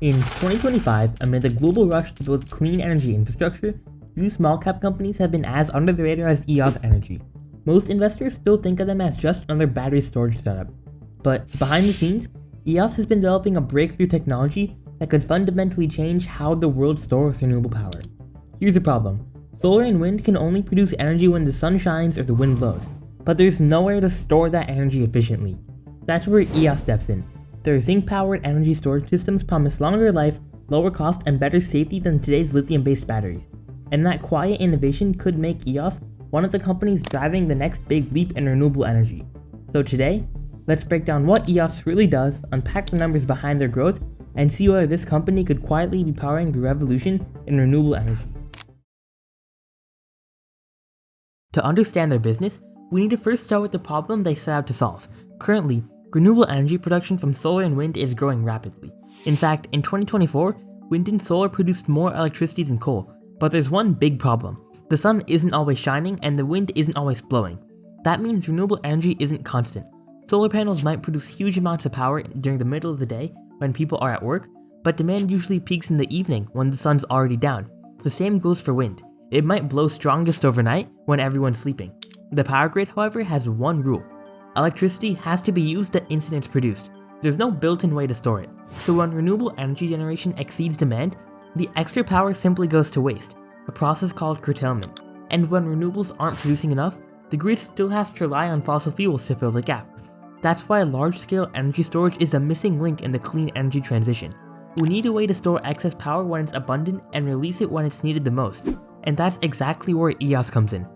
In 2025, amid the global rush to build clean energy infrastructure, few small-cap companies have been as under the radar as Eos Energy. Most investors still think of them as just another battery storage startup. But behind the scenes, Eos has been developing a breakthrough technology that could fundamentally change how the world stores renewable power. Here's the problem. Solar and wind can only produce energy when the sun shines or the wind blows, but there's nowhere to store that energy efficiently. That's where Eos steps in. Their zinc-powered energy storage systems promise longer life, lower cost, and better safety than today's lithium-based batteries. And that quiet innovation could make Eos one of the companies driving the next big leap in renewable energy. So today, let's break down what Eos really does, unpack the numbers behind their growth, and see whether this company could quietly be powering the revolution in renewable energy. To understand their business, we need to first start with the problem they set out to solve. Currently, renewable energy production from solar and wind is growing rapidly. In fact, in 2024, wind and solar produced more electricity than coal, but there's one big problem. The sun isn't always shining and the wind isn't always blowing. That means renewable energy isn't constant. Solar panels might produce huge amounts of power during the middle of the day when people are at work, but demand usually peaks in the evening when the sun's already down. The same goes for wind. It might blow strongest overnight when everyone's sleeping. The power grid, however, has one rule. Electricity has to be used the instant it's produced. There's no built-in way to store it. So when renewable energy generation exceeds demand, the extra power simply goes to waste, a process called curtailment. And when renewables aren't producing enough, the grid still has to rely on fossil fuels to fill the gap. That's why large-scale energy storage is a missing link in the clean energy transition. We need a way to store excess power when it's abundant and release it when it's needed the most. And that's exactly where Eos comes in.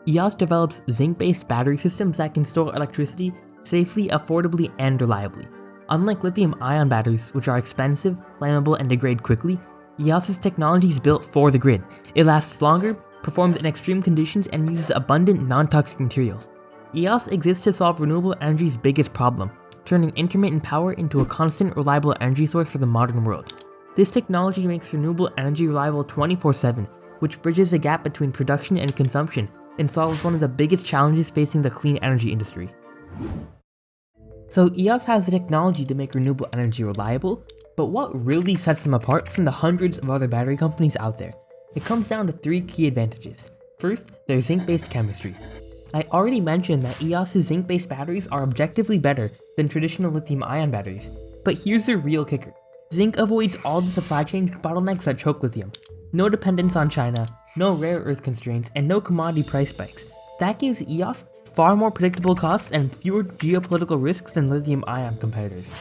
Eos develops zinc-based battery systems that can store electricity safely, affordably, and reliably. Unlike lithium-ion batteries, which are expensive, flammable, and degrade quickly, Eos's technology is built for the grid. It lasts longer, performs in extreme conditions, and uses abundant non-toxic materials. Eos exists to solve renewable energy's biggest problem, turning intermittent power into a constant, reliable energy source for the modern world. This technology makes renewable energy reliable 24/7, which bridges the gap between production and consumption and solves one of the biggest challenges facing the clean energy industry. So Eos has the technology to make renewable energy reliable, but what really sets them apart from the hundreds of other battery companies out there? It comes down to three key advantages. First, their zinc-based chemistry. I already mentioned that Eos's zinc-based batteries are objectively better than traditional lithium-ion batteries, but here's the real kicker. Zinc avoids all the supply chain bottlenecks that choke lithium. No dependence on China, no rare earth constraints, and no commodity price spikes. That gives Eos far more predictable costs and fewer geopolitical risks than lithium-ion competitors.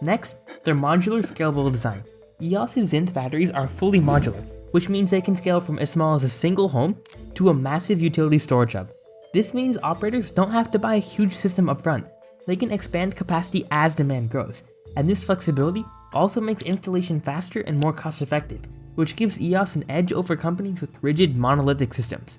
Next, their modular scalable design. Eos's zinc batteries are fully modular, which means they can scale from as small as a single home to a massive utility storage hub. This means operators don't have to buy a huge system upfront. They can expand capacity as demand grows, and this flexibility also makes installation faster and more cost-effective, which gives Eos an edge over companies with rigid monolithic systems.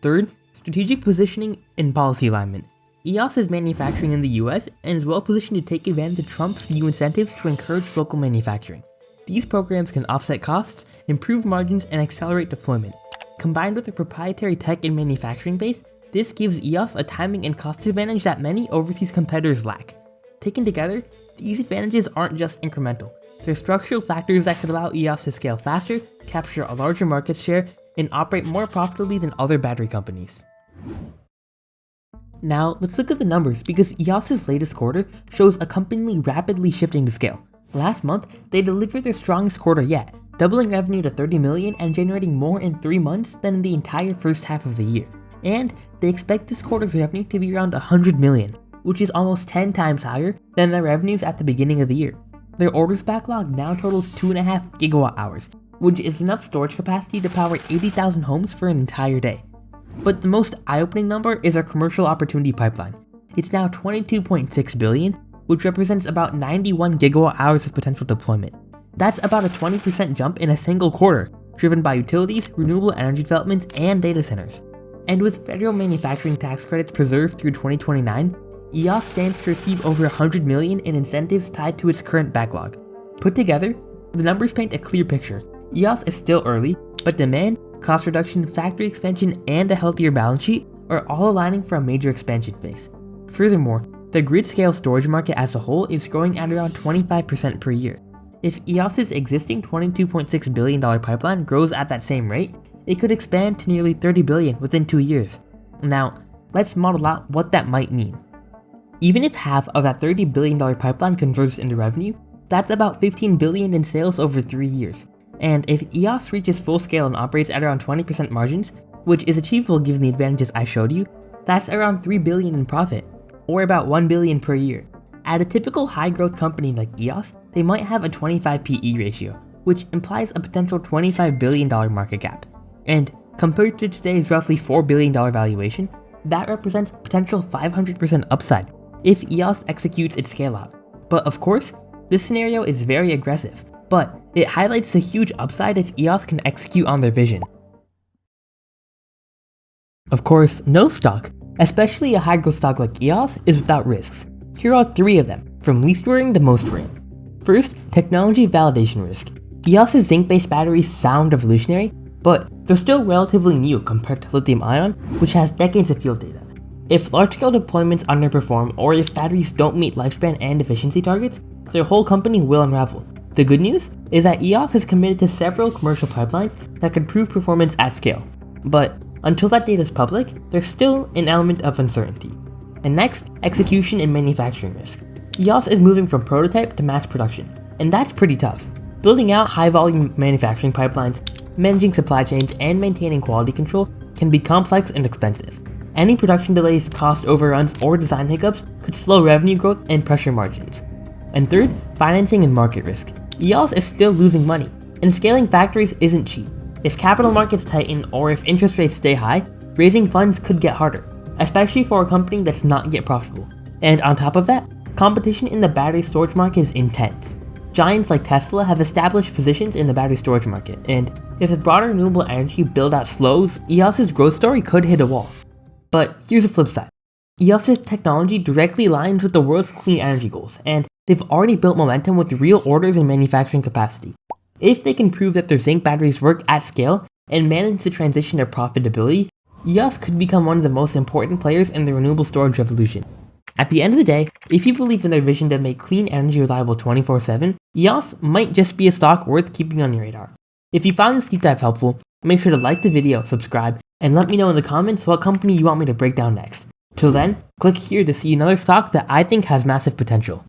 Third, strategic positioning and policy alignment. Eos is manufacturing in the US and is well positioned to take advantage of Trump's new incentives to encourage local manufacturing. These programs can offset costs, improve margins, and accelerate deployment. Combined with a proprietary tech and manufacturing base, this gives Eos a timing and cost advantage that many overseas competitors lack. Taken together, these advantages aren't just incremental. They're structural factors that could allow Eos to scale faster, capture a larger market share, and operate more profitably than other battery companies. Now, let's look at the numbers because Eos's latest quarter shows a company rapidly shifting to scale. Last month, they delivered their strongest quarter yet, doubling revenue to $30 million and generating more in 3 months than in the entire first half of the year. And they expect this quarter's revenue to be around $100 million, which is almost 10 times higher than their revenues at the beginning of the year. Their orders backlog now totals 2.5 gigawatt hours, which is enough storage capacity to power 80,000 homes for an entire day. But the most eye-opening number is our commercial opportunity pipeline. It's now $22.6 billion, which represents about 91 gigawatt hours of potential deployment. That's about a 20% jump in a single quarter, driven by utilities, renewable energy developments, and data centers. And with federal manufacturing tax credits preserved through 2029, Eos stands to receive over $100 million in incentives tied to its current backlog. Put together, the numbers paint a clear picture. Eos is still early, but demand, cost reduction, factory expansion, and a healthier balance sheet are all aligning for a major expansion phase. Furthermore, the grid-scale storage market as a whole is growing at around 25% per year. If EOS's existing $22.6 billion pipeline grows at that same rate, it could expand to nearly $30 billion within 2 years. Now, let's model out what that might mean. Even if half of that $30 billion pipeline converts into revenue, that's about $15 billion in sales over 3 years. And if EOS reaches full scale and operates at around 20% margins, which is achievable given the advantages I showed you, that's around $3 billion in profit, or about $1 billion per year. At a typical high-growth company like EOS, they might have a 25 PE ratio, which implies a potential $25 billion market cap. And compared to today's roughly $4 billion valuation, that represents potential 500% upside if EOS executes its scale-out. But of course, this scenario is very aggressive, but it highlights the huge upside if EOS can execute on their vision. Of course, no stock, especially a high-growth stock like EOS, is without risks. Here are 3 of them, from least worrying to most worrying. First, technology validation risk. EOS's zinc-based batteries sound revolutionary, but they're still relatively new compared to lithium-ion, which has decades of field data. If large-scale deployments underperform or if batteries don't meet lifespan and efficiency targets, their whole company will unravel. The good news is that EOS has committed to several commercial pipelines that could prove performance at scale. But until that data is public, there's still an element of uncertainty. And next, execution and manufacturing risk. EOS is moving from prototype to mass production, and that's pretty tough. Building out high-volume manufacturing pipelines, managing supply chains, and maintaining quality control can be complex and expensive. Any production delays, cost overruns, or design hiccups could slow revenue growth and pressure margins. And third, financing and market risk. EOS is still losing money, and scaling factories isn't cheap. If capital markets tighten or if interest rates stay high, raising funds could get harder, especially for a company that's not yet profitable. And on top of that, competition in the battery storage market is intense. Giants like Tesla have established positions in the battery storage market, and if the broader renewable energy build-out slows, EOS's growth story could hit a wall. But here's the flip side. EOS's technology directly aligns with the world's clean energy goals, and they've already built momentum with real orders and manufacturing capacity. If they can prove that their zinc batteries work at scale and manage the transition to profitability, EOS could become one of the most important players in the renewable storage revolution. At the end of the day, if you believe in their vision to make clean energy reliable 24/7, EOS might just be a stock worth keeping on your radar. If you found this deep dive helpful, make sure to like the video, subscribe, and let me know in the comments what company you want me to break down next. Till then, click here to see another stock that I think has massive potential.